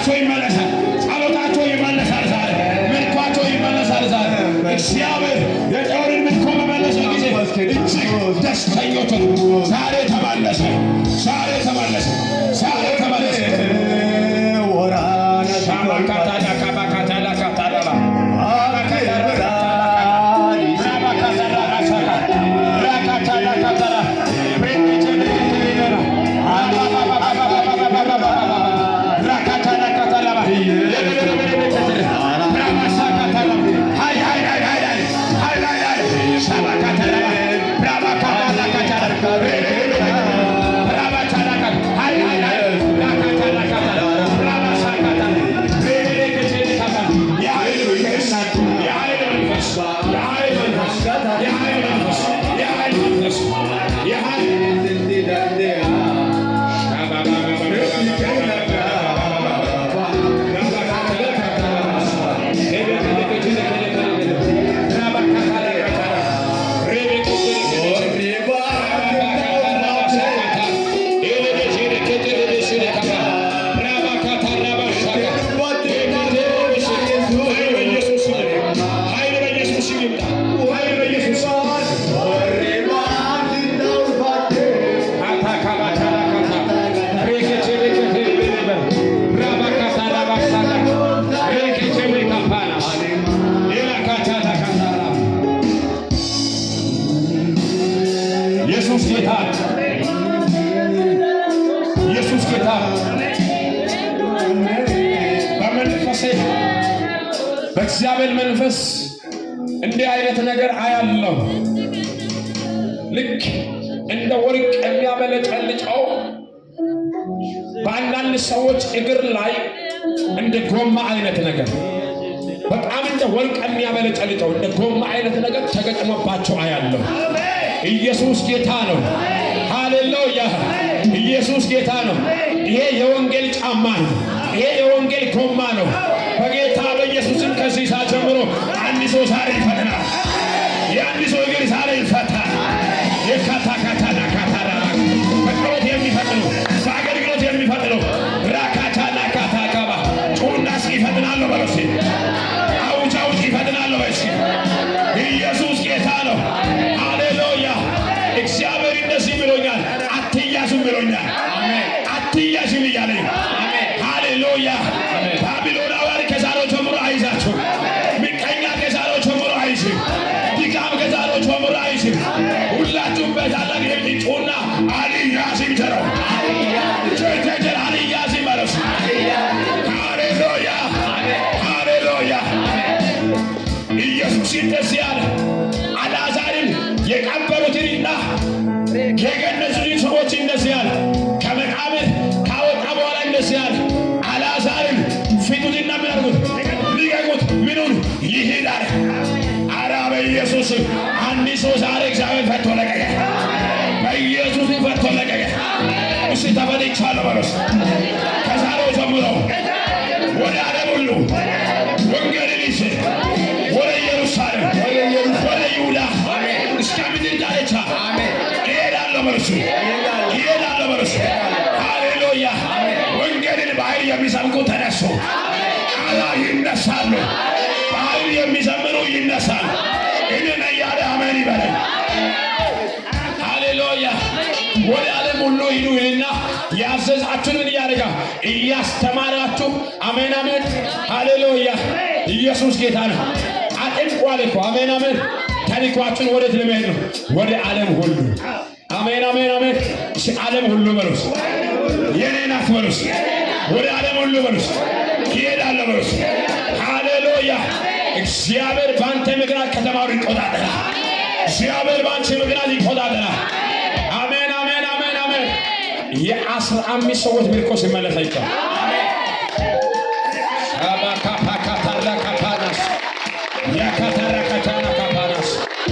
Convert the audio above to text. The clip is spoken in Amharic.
እንባቸው ይመለሳል፣ ጸሎታቸው ይመለሳል፣ ዛሬ ምርኳቸው ይመለሳል። ዛሬ እግዚአብሔር የጦርን ምርኮ በመለሰ ጊዜ እጅግ ደስተኞች ዛሬ ተመለሰ፣ ዛሬ ተመለሰ፣ ዛሬ ተመለሰ። ኢየሱስ ጌታ፣ ኢየሱስ ጌታ። በመንፈሴ በእግዚአብሔር መንፈስ እንዲህ አይነት ነገር አያለሁ። ልክ እንደ ወርቅ የሚያበለጨልጨው በአንዳንድ ሰዎች እግር ላይ እንደ ጎማ አይነት ነገር በጣም እንደ ወርቅ የሚያበለጨልጨው እንደ ጎማ አይነት ነገር ተገጥሞባቸው አያለሁ። ኢየሱስ ጌታ ነው። ሃሌሉያ! ኢየሱስ ጌታ ነው። ይሄ የወንጌል ጫማ ነው። ይሄ የወንጌል ጎማ ነው። በጌታ በኢየሱስም ከዚህ ሰዓት ጀምሮ አንድ ሰው ዛሬ ይፈተናል። የአንድ ሰው እግር ዛሬ ይፈታል። የካታካታና ካታራ በጸሎት የሚፈጥኑ በአገልግሎት የሚፈጥኑ ራካታና ካታካባ ጩና እስኪ ይፈጥናለሁ በለሲ አውጭ አውጭ ይፈጥናለሁ በለሲ ኢየሱስ ጌታ ነው። ሃሌሉያ! እግዚአብሔር እንደዚህ ብሎኛል፣ አትያዙም ብሎኛል። አትያዙም እያለኝ ሃሌሉያ! ባቢሎናውያን ከዛሬው ጀምሮ አይዛችሁ፣ ምቀኛ ከዛሬው ጀምሮ አይዝም፣ ድካም ከዛሬው ጀምሮ አይዝም። ሁላችሁም በታላቅ ጩና አልያዝም ተረው ጀጀጀር አልያዝም ማለት ሃሌሉያ! ሃሌሉያ! ኢየሱስ እንደዚህ ያለ አልዓዛርን የቀበሩትንና የገነዙትን ሰዎች እንደዚህ ያለ ከመቃብር ካወጣ በኋላ እንደዚህ ያለ አልዓዛርን ፊቱትና ምናርጉት ሊቀቁት ምኑን ይሄዳል። አራ በኢየሱስ አንድ ሰው ዛሬ እግዚአብሔር ፈቶ ለቀቀ። በኢየሱስ ፈቶ ለቀቀ። እሺ ተፈትቻለሁ በሉስ። ከዛሬው ጀምሮ ወደ ዓለም ሁሉ ወንጌልን ይዤ ወደ ኢየሩሳሌም ወደ ይሁዳ እስከ ምድር ዳርቻ እሄዳለሁ በሉስ። እሄዳለሁ በሉስ። ሃሌሉያ! ወንጌልን በኃይል የሚሰብኩ ተነሱ። ቃላ ይነሳሉ። በኃይል የሚዘምሩ ይነሳሉ። እኔን እያለ አሜን ይበለኝ። ሃሌሉያ! ወደ ዓለም ሁሉ ሂዱ ይልና ያዘዛችሁን እያደረጋ እያስተማራችሁ አሜን አሜን። ሃሌሉያ! ኢየሱስ ጌታ ነው። አጥንቋል እኮ አሜን አሜን። ተልኳችሁን ወዴት ለመሄድ ነው? ወደ ዓለም ሁሉ አሜን አሜን አሜን። ዓለም ሁሉ በሉስ። የኔ ናት በሉስ። ወደ ዓለም ሁሉ በሉስ። ይሄዳለሁ በሉስ። ሃሌሉያ! እግዚአብሔር በአንተ ምክንያት ከተማውን ይቆጣጠራል። እግዚአብሔር በአንተ ምክንያት ይቆጣጠራል። አሜን አሜን አሜን አሜን። የ15 ሰዎች ምርኮ ሲመለስ አይቻል